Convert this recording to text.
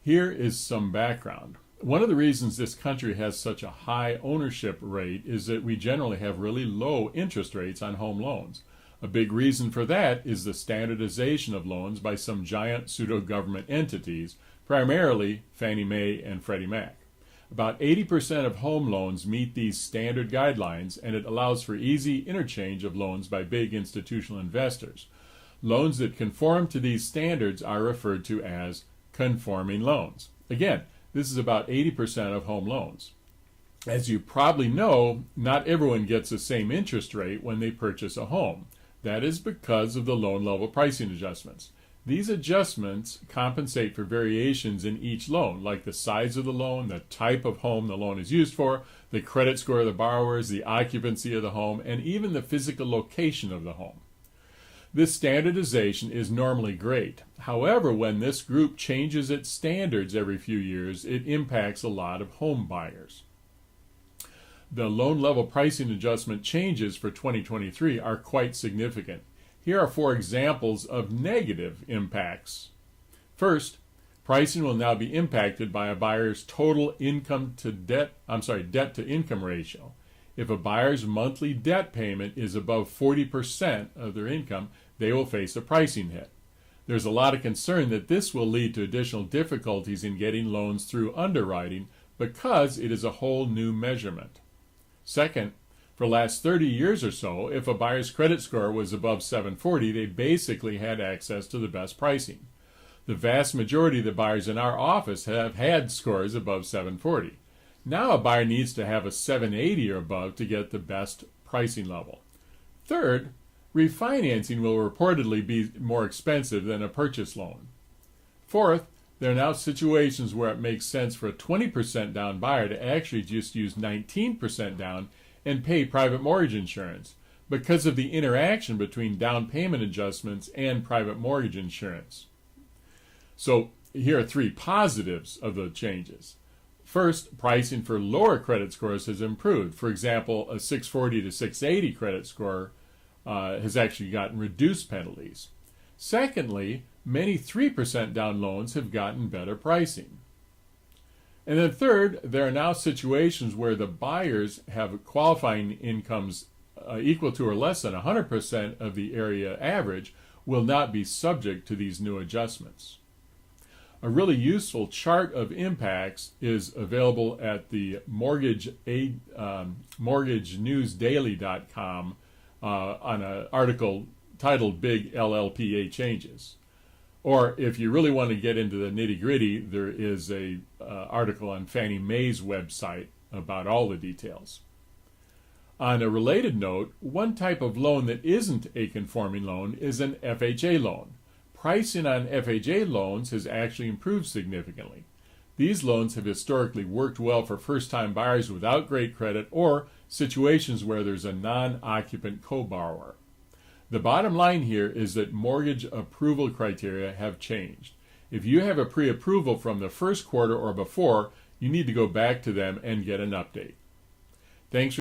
Here is some background. One of the reasons this country has such a high ownership rate is that we generally have really low interest rates on home loans. A big reason for that is the standardization of loans by some giant pseudo-government entities, primarily FannieMae and FreddieMac. About 80% of home loans meet these standard guidelines, and it allows for easy interchange of loans by big institutional investors. Loans that conform to these standards are referred to as conforming loans. Again, this is about 80% of home loans. As you probably know, not everyone gets the same interest rate when they purchase a home. That is because of the loan level pricing adjustments. These adjustments compensate for variations in each loan, like the size of the loan, the type of home the loan is used for, the credit score of the borrowers, the occupancy of the home, and even the physical location of the home. This standardization is normally great. However, when this group changes its standards every few years, it impacts a lot of home buyers. The loan level pricing adjustment changes for 2023 are quite significant. Here are 4 examples of negative impacts. First, pricing will now be impacted by a buyer's total debt to income ratio. If a buyer's monthly debt payment is above 40% of their income, they will face a pricing hit. There's a lot of concern that this will lead to additional difficulties in getting loans through underwriting because it is a whole new measurement. Second, for the last 30 years or so, if a buyer's credit score was above 740, they basically had access to the best pricing. The vast majority of the buyers in our office have had scores above 740. Now a buyer needs to have a 780 or above to get the best pricing level. Third, refinancing will reportedly be more expensive than a purchase loan. Fourth, there are now situations where it makes sense for a 20% down buyer to actually just use 19% down and pay private mortgage insurance because of the interaction between down payment adjustments and private mortgage insurance. So here are 3 positives of the changes. First, pricing for lower credit scores has improved. For example, a 640 to 680 credit score has actually gotten reduced penalties. Secondly, many 3% down loans have gotten better pricing. And then third, there are now situations where the buyers have qualifying incomes equal to or less than 100% of the area average will not be subject to these new adjustments. A really useful chart of impacts is available at the mortgagenewsdaily.com on an article titled Big LLPA Changes. Or if you really want to get into the nitty-gritty, there is an article on Fannie Mae's website about all the details. On a related note, one type of loan that isn't a conforming loan is an FHA loan. Pricing on FHA loans has actually improved significantly. These loans have historically worked well for first-time buyers without great credit or situations where there's a non-occupant co-borrower. The bottom line here is that mortgage approval criteria have changed. If you have a pre-approval from the first quarter or before, you need to go back to them and get an update. Thanks for